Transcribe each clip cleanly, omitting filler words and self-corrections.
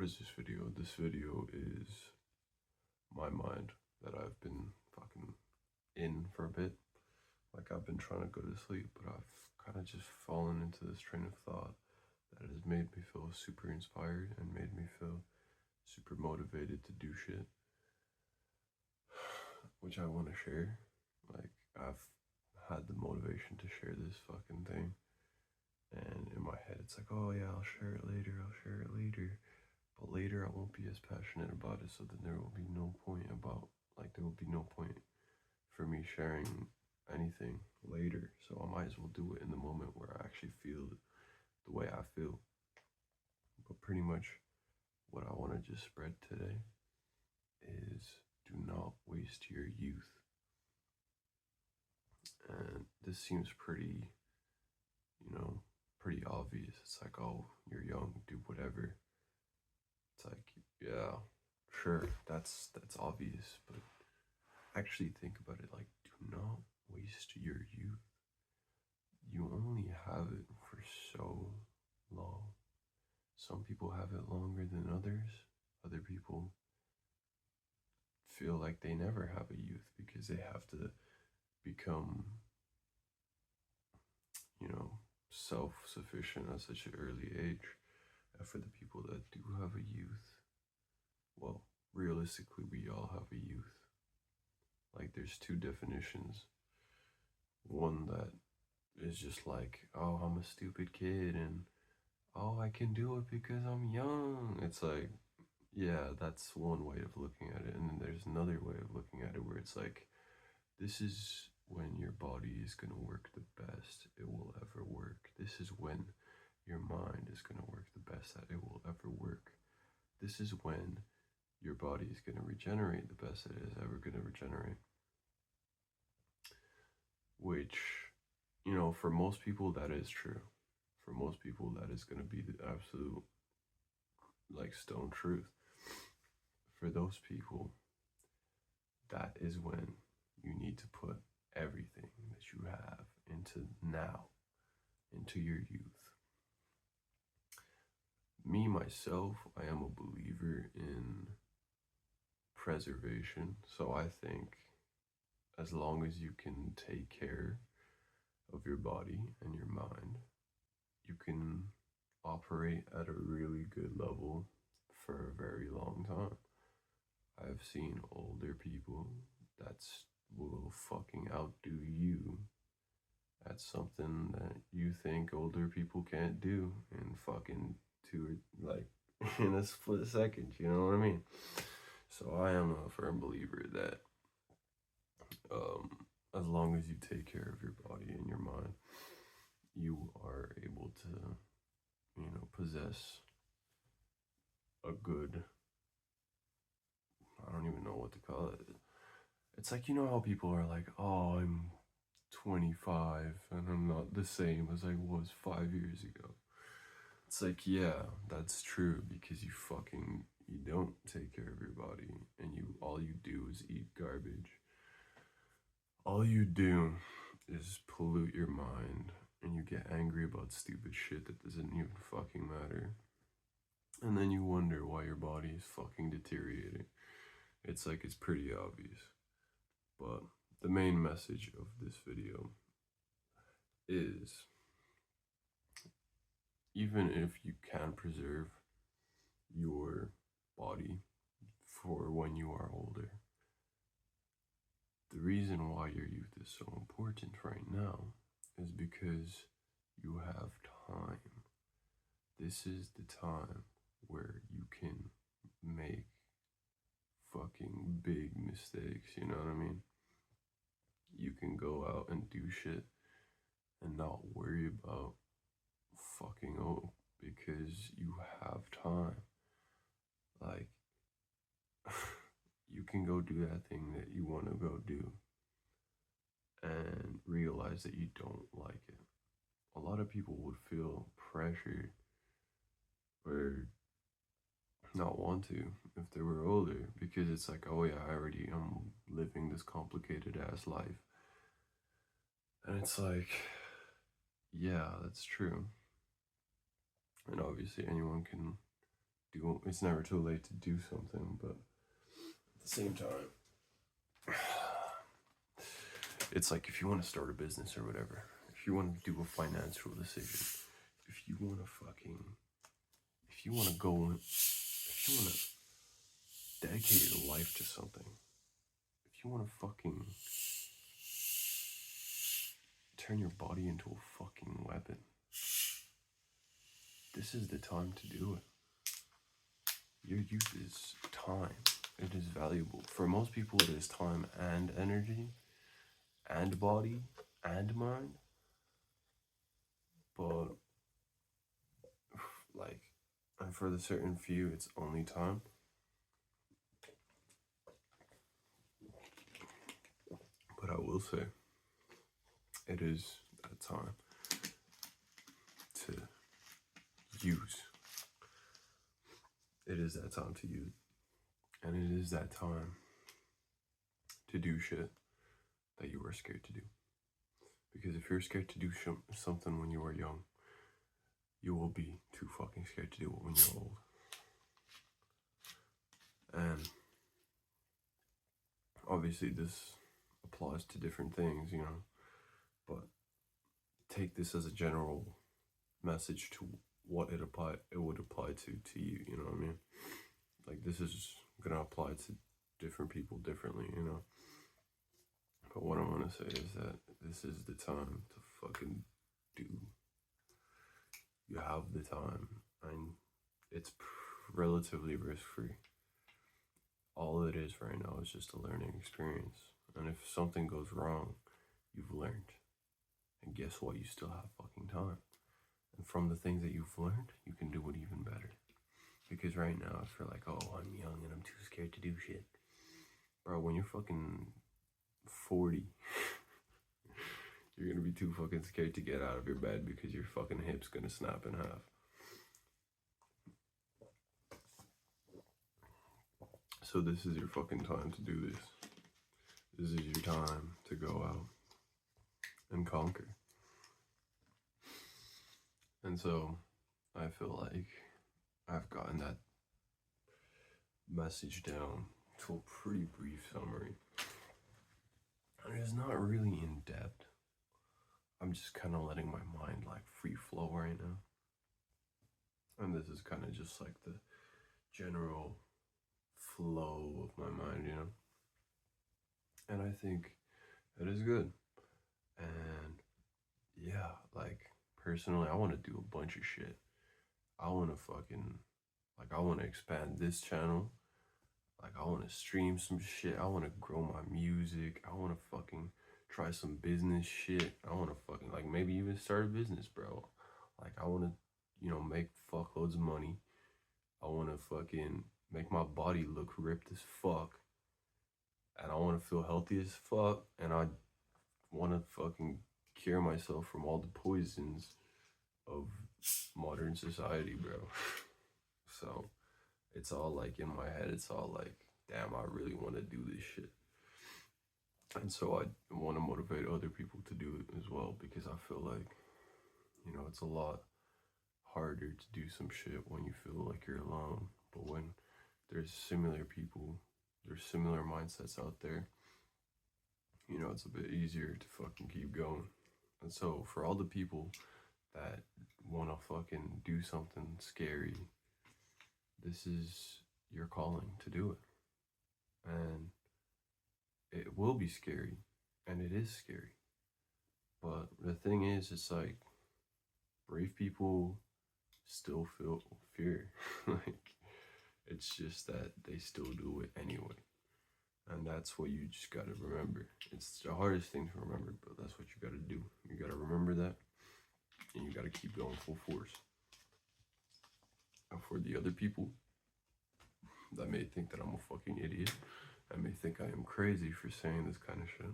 is this video? This video is my mind that I've been fucking in for a bit. Like, I've been trying to go to sleep, but I've kind of just fallen into this train of thought that has made me feel super inspired and made me feel super motivated to do shit, which I want to share. Like, I've had the motivation to share this fucking thing, and in my head it's like, oh yeah, I'll share it later, but later I won't be as passionate about it, so then there will be no point for me sharing anything later. So I might as well do it in the moment where I actually feel it the way I feel. But pretty much what I want to just spread today is, do not waste your youth. And this seems pretty, pretty obvious. It's like, oh, you're young, do whatever. It's like, yeah, sure, that's obvious, but actually think about it. Like, do not waste your youth. You only have it for so long. Some people have it longer than others. Other people feel like they never have a youth because they have to become, self-sufficient at such an early age. And for the people that do have a youth, well, realistically, we all have a youth. Like, there's two definitions. One that is just like, oh, I'm a stupid kid, and oh, I can do it because I'm young. It's like, yeah, that's one way of looking at it. And then there's another way of looking at it where it's like, this is when your body is going to work the best it will ever work. This is when your mind is going to work the best that it will ever work. This is when your body is going to regenerate the best that it is ever going to regenerate. Which, for most people, that is true. For most people, that is going to be the absolute, stone truth. For those people, that is when you need to put everything that you have into now, into your youth. Me, myself, I am a believer in preservation. So I think as long as you can take care of your body and your mind, you can operate at a really good level for a very long time. I've seen older people that will fucking outdo you at something that you think older people can't do in fucking in a split second, you know what I mean? So I am a firm believer that as long as you take care of your body and your mind, you are able to, possess a good, I don't even know what to call it. It's like, how people are like, oh, I'm 25 and I'm not the same as I was 5 years ago. It's like, yeah, that's true, because you don't take care of your body, and all you do is eat garbage. All you do is pollute your mind, and you get angry about stupid shit that doesn't even fucking matter. And then you wonder why your body is fucking deteriorating. It's like, it's pretty obvious. But the main message of this video is, even if you can preserve your body for when you are older, the reason why your youth is so important right now is because you have time. This is the time where you can make fucking big mistakes, you know what I mean? You can go out and do shit and not worry about fucking up because you have time. Like, you can go do that thing that you want to go do and realize that you don't like it. A lot of people would feel pressured or not want to if they were older, because it's like, oh yeah, I'm living this complicated ass life. And it's like, yeah, that's true. And obviously anyone can it's never too late to do something, but at the same time, it's like if you want to start a business or whatever, if you want to do a financial decision, if you want to if you want to if you want to dedicate your life to something, if you want to turn your body into a fucking weapon, this is the time to do it. Your youth is time. It is valuable. For most people, it is time and energy and body and mind. But, like, and for the certain few, it's only time. But I will say, it is that time to use. It is that time to use. And it is that time to do shit that you were scared to do. Because if you're scared to do something when you are young, you will be too fucking scared to do it when you're old. And obviously this applies to different things, you know, but take this as a general message to what it would apply to you, you know what I mean? Like, this is gonna apply to different people differently, you know? But what I want to say is that this is the time to fucking do. You have the time, and it's relatively risk-free. All it is right now is just a learning experience. And if something goes wrong, you've learned. And guess what? You still have fucking time. And from the things that you've learned, you can do it even better. Because right now, if you're like, oh, I'm young and I'm too scared to do shit. Bro, when you're fucking 40, you're gonna be too fucking scared to get out of your bed because your fucking hip's gonna snap in half. So this is your fucking time to do this. This is your time to go out and conquer. And so I feel like I've gotten that message down to a pretty brief summary. And it's not really in depth. I'm just kind of letting my mind like free flow right now. And this is kind of just like the general flow of my mind, you know? And I think it is good. And yeah, like personally, I want to do a bunch of shit. I want to expand this channel. Like, I want to stream some shit. I want to grow my music. I want to fucking try some business shit. I want to fucking, like, maybe even start a business, bro. Like, I want to, you know, make fuckloads of money. I want to fucking make my body look ripped as fuck. And I want to feel healthy as fuck. And I want to fucking cure myself from all the poisons of modern society, bro. So it's all like in my head, it's all like, damn, I really want to do this shit. And so I want to motivate other people to do it as well, because I feel like, you know, it's a lot harder to do some shit when you feel like you're alone. But when there's similar people, there's similar mindsets out there, you know, it's a bit easier to fucking keep going. And so for all the people that want to fucking do something scary, this is your calling to do it. And it will be scary, and it is scary. But the thing is, it's like, brave people still feel fear. Like, it's just that they still do it anyway. And that's what you just gotta remember. It's the hardest thing to remember, but that's what you gotta do. You gotta remember that, and you gotta keep going full force. And for the other people that may think that I'm a fucking idiot, I may think I am crazy for saying this kind of shit,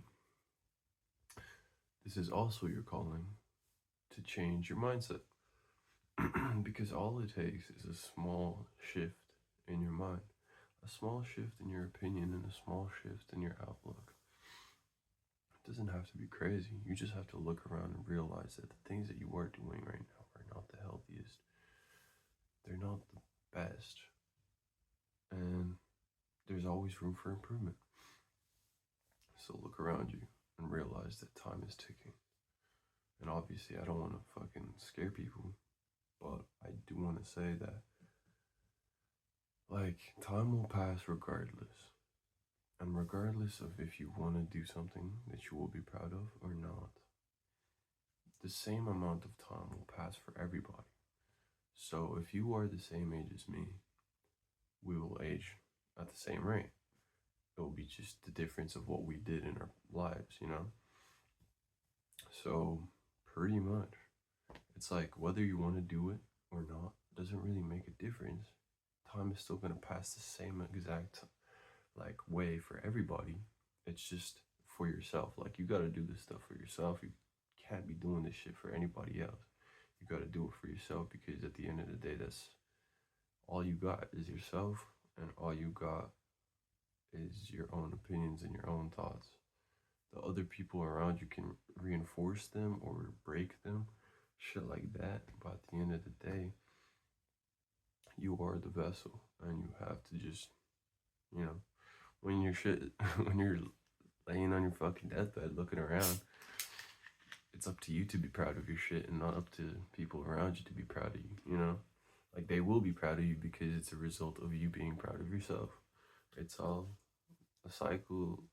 this is also your calling to change your mindset. Because all it takes is a small shift in your mind, a small shift in your opinion, and a small shift in your outlook. It doesn't have to be crazy. You just have to look around and realize that the things that you are doing right now are not the healthiest. They're not the best. and there's always room for improvement. So look around you and realize that time is ticking. And obviously, I don't want to fucking scare people, but I do want to say that, like, time will pass regardless. And regardless of if you want to do something that you will be proud of or not, the same amount of time will pass for everybody. So if you are the same age as me, we will age at the same rate. It will be just the difference of what we did in our lives, you know? So pretty much, it's like whether you want to do it or not doesn't really make a difference. Time is still going to pass the same exact like way for everybody. It's just for yourself. Like, you got to do this stuff for yourself. You can't be doing this shit for anybody else. You got to do it for yourself, because at the end of the day, that's all you got is yourself, and all you got is your own opinions and your own thoughts. The other people around you can reinforce them or break them, shit like that. But at the end of the day, you are the vessel, and you have to just, you know, when you're when you're laying on your fucking deathbed looking around, it's up to you to be proud of your shit, and not up to people around you to be proud of you, you know? Like, they will be proud of you because it's a result of you being proud of yourself. It's all a cycle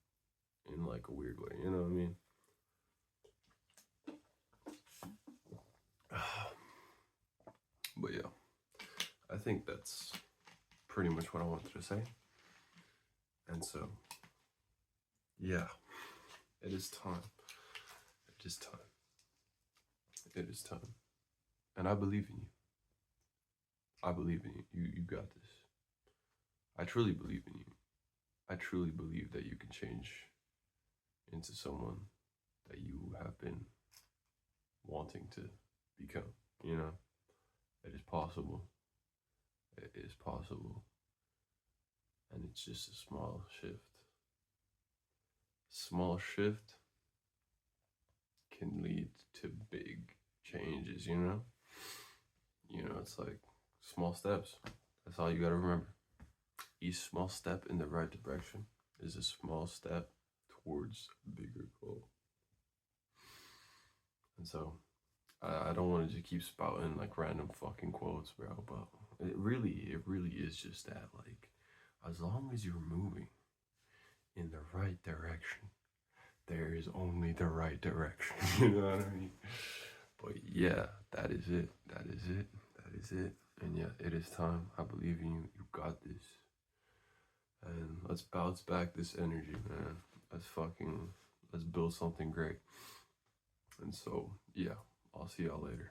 in like a weird way, you know what I mean? But yeah, I think that's pretty much what I wanted to say. And so, yeah, it is time. It is time. It is time. And I believe in you. I believe in you. You got this. I truly believe in you. I truly believe that you can change into someone that you have been wanting to become, you know? It is possible. It is possible. And it's just a small shift. Small shift can lead to big changes, you know? You know, it's like small steps. That's all you gotta remember. Each small step in the right direction is a small step towards a bigger goal. And so, I don't want to just keep spouting like random fucking quotes, bro, but it really is just that. Like, as long as you're moving in the right direction, there is only the right direction. You know what I mean? But yeah, that is it. That is it. That is it. And yeah, it is time. I believe in you. You got this. And let's bounce back this energy, man. Let's build something great. And so, yeah, I'll see y'all later.